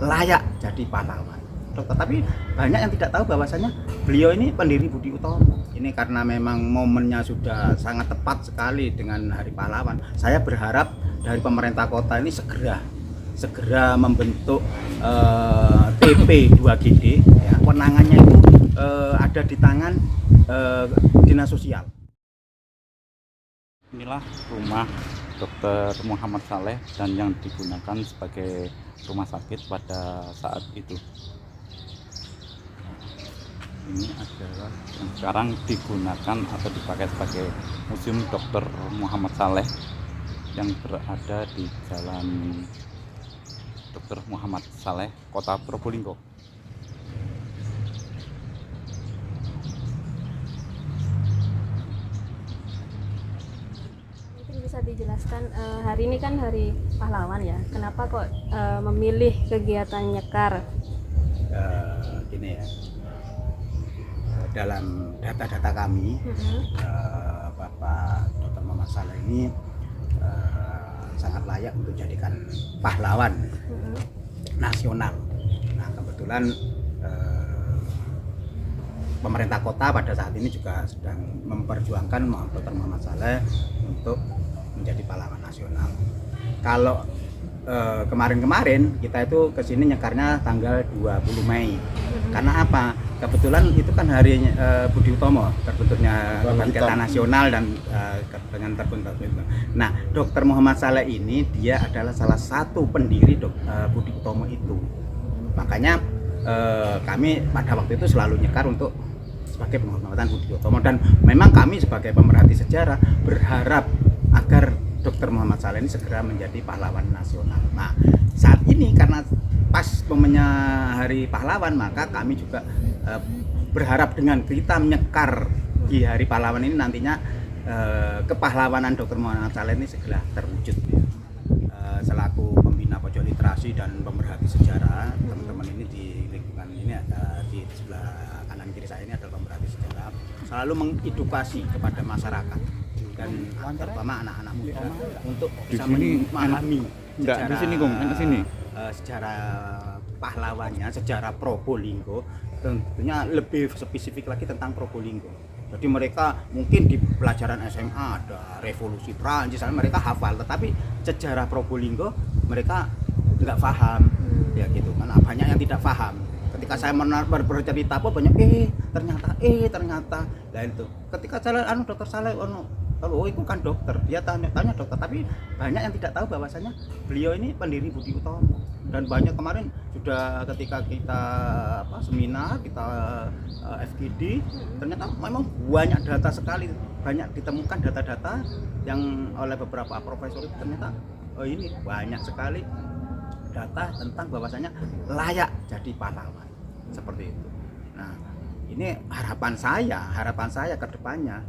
layak jadi pahlawan dokter. Tapi banyak yang tidak tahu bahwasanya beliau ini pendiri Budi Utomo. Ini karena memang momennya sudah sangat tepat sekali dengan Hari Pahlawan. Saya berharap dari pemerintah kota ini segera membentuk TP 2GD ya. Kewenangannya itu ada di tangan dinas sosial. Inilah rumah Dr. Muhammad Saleh dan yang digunakan sebagai rumah sakit pada saat itu. Ini adalah yang sekarang digunakan atau dipakai sebagai Museum Dr. Muhammad Saleh yang berada di Jalan Dr. Muhammad Saleh, Kota Probolinggo. Mungkin bisa dijelaskan, hari ini kan Hari Pahlawan ya, kenapa kok memilih kegiatan nyekar? Gini ya, dalam data-data kami, Bapak Dr. Muhammad Saleh ini sangat layak untuk dijadikan pahlawan nasional. Nah, kebetulan pemerintah kota pada saat ini juga sedang memperjuangkan Dr. Muhammad Saleh untuk menjadi pahlawan nasional. Kalau kemarin-kemarin kita itu kesini nyekarnya tanggal 20 Mei. Karena apa? Kebetulan itu kan hari Budi Utomo terbentuknya Kebangkitan Nasional dan dengan terbentuk itu. Nah, Dr. Muhammad Saleh ini dia adalah salah satu pendiri Budi Utomo itu. Makanya kami pada waktu itu selalu nyekar untuk sebagai penghormatan Budi Utomo, dan memang kami sebagai pemerhati sejarah berharap agar Dr. Muhammad Saleh ini segera menjadi pahlawan nasional. Nah, saat ini karena pas momennya Hari Pahlawan, maka kami juga berharap dengan kita menyekar di Hari Pahlawan ini nantinya kepahlawanan Dr. Muhammad Saleh ini segera terwujud. Selaku pembina pojok literasi dan pemerhati sejarah, teman-teman ini di lingkungan ini ada di sebelah kanan kiri saya ini adalah pemerhati sejarah, selalu mengedukasi kepada masyarakat dan terutama anak-anak muda untuk bisa memahami sejarah pahlawannya, sejarah Probolinggo. Tentunya lebih spesifik lagi tentang Probolinggo. Jadi mereka mungkin di pelajaran SMA ada revolusi Prancis, mereka hafal, tetapi sejarah Probolinggo mereka nggak paham, ya gitu kan. Banyak yang tidak paham. Ketika saya bercerita pun banyak ternyata lah itu. Ketika saya Dokter Saleh oh itu kan dokter, dia tanya dokter, tapi banyak yang tidak tahu bahwasanya beliau ini pendiri Budi Utomo. Dan banyak kemarin sudah ketika kita seminar, kita FGD, ternyata memang banyak data sekali, banyak ditemukan data-data yang oleh beberapa profesor itu ternyata ini banyak sekali data tentang bahwasanya layak jadi pahlawan seperti itu. Nah, ini harapan saya ke depannya.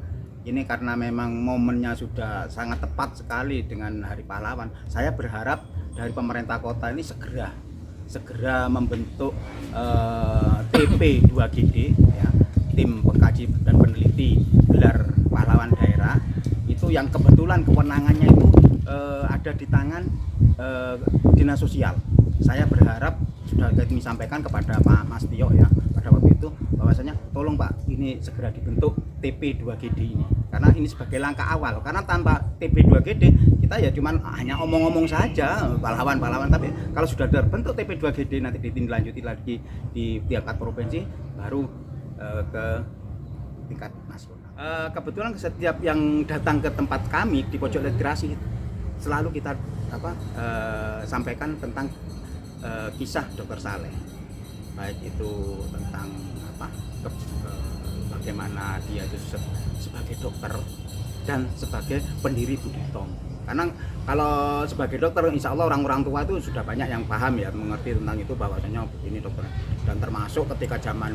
Ini karena memang momennya sudah sangat tepat sekali dengan Hari Pahlawan. Saya berharap dari pemerintah kota ini segera membentuk TP 2GD ya, tim pengkaji dan peneliti gelar pahlawan daerah, itu yang kebetulan kewenangannya itu ada di tangan dinas sosial. Saya berharap sudah kami sampaikan kepada Pak Mas Tio ya pada waktu itu, bahwasanya tolong Pak, ini segera dibentuk TP 2GD ini, karena ini sebagai langkah awal. Karena tanpa TP 2GD kita ya cuman hanya omong-omong saja pahlawan, tapi kalau sudah terbentuk TP 2GD nanti ditindaklanjuti lagi di tingkat provinsi, baru ke tingkat nasional. Kebetulan setiap yang datang ke tempat kami di pojok literasi selalu kita sampaikan tentang kisah Dr. Saleh, baik itu tentang bagaimana dia itu sebagai dokter dan sebagai pendiri Budi Utomo. Karena kalau sebagai dokter, insya Allah orang-orang tua itu sudah banyak yang paham ya, mengerti tentang itu bahwasanya ini dokter. Dan termasuk ketika zaman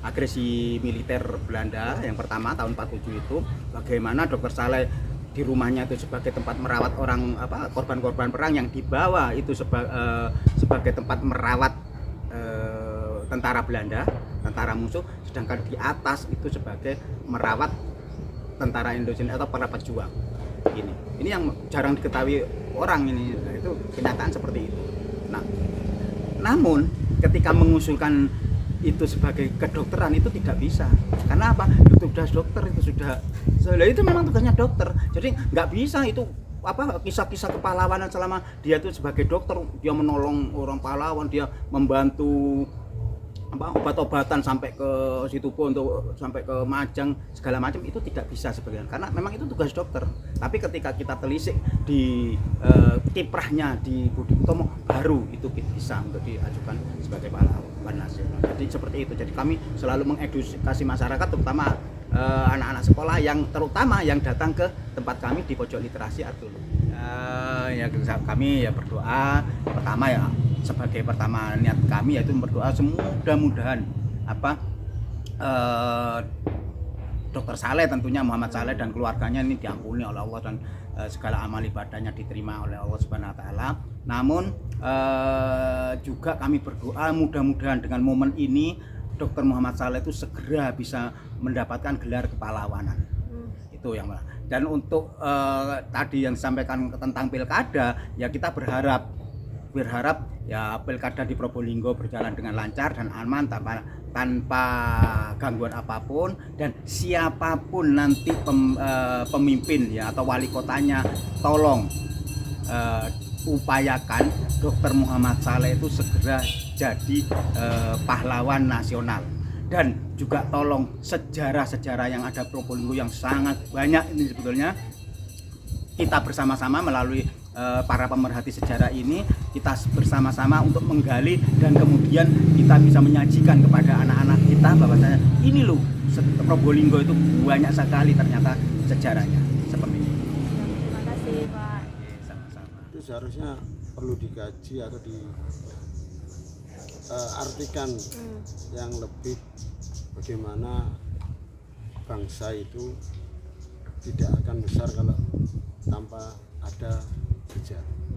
agresi militer Belanda yang pertama tahun 47 itu, bagaimana Dr. Saleh di rumahnya itu sebagai tempat merawat orang korban-korban perang yang dibawa itu sebagai tempat merawat tentara Belanda, tentara musuh, sedangkan di atas itu sebagai merawat tentara Indonesia atau para pejuang. Ini yang jarang diketahui orang ini. Nah, itu kenyataan seperti itu. Nah, namun ketika mengusulkan itu sebagai kedokteran itu tidak bisa. Karena apa? Tugas dokter itu sudah itu memang tugasnya dokter. Jadi nggak bisa itu apa kisah-kisah kepahlawanan selama dia itu sebagai dokter, dia menolong orang pahlawan, dia membantu apa obat-obatan sampai ke Situbondo untuk sampai ke Majang segala macam, itu tidak bisa sebagian karena memang itu tugas dokter. Tapi ketika kita telisik di kiprahnya di Budi Utomo, baru itu bisa untuk diajukan sebagai pahlawan nasional. Jadi seperti itu. Jadi kami selalu mengedukasi masyarakat, terutama anak-anak sekolah yang terutama yang datang ke tempat kami di Pojok Literasi Artulu. Ya kami ya berdoa pertama ya sebagai pertama niat kami yaitu berdoa mudah-mudahan apa Dr. Saleh tentunya Muhammad Saleh dan keluarganya ini diampuni oleh Allah dan segala amal ibadahnya diterima oleh Allah Subhanahu wa taala. Namun juga kami berdoa mudah-mudahan dengan momen ini Dr. Muhammad Saleh itu segera bisa mendapatkan gelar kepahlawanan. Itu yang dan untuk tadi yang disampaikan tentang pilkada, ya kita berharap ya pilkada di Probolinggo berjalan dengan lancar dan aman tanpa gangguan apapun, dan siapapun nanti pemimpin ya atau wali kotanya tolong upayakan Dr. Muhammad Saleh itu segera jadi pahlawan nasional. Dan juga tolong sejarah-sejarah yang ada Probolinggo yang sangat banyak ini sebetulnya kita bersama-sama melalui para pemerhati sejarah ini, kita bersama-sama untuk menggali dan kemudian kita bisa menyajikan kepada anak-anak kita bahwasanya ini loh Probolinggo itu banyak sekali ternyata sejarahnya seperti itu. Terima kasih Pak. Sama-sama. Itu seharusnya perlu dikaji atau diartikan yang lebih bagaimana bangsa itu tidak akan besar kalau tanpa ada sejarah.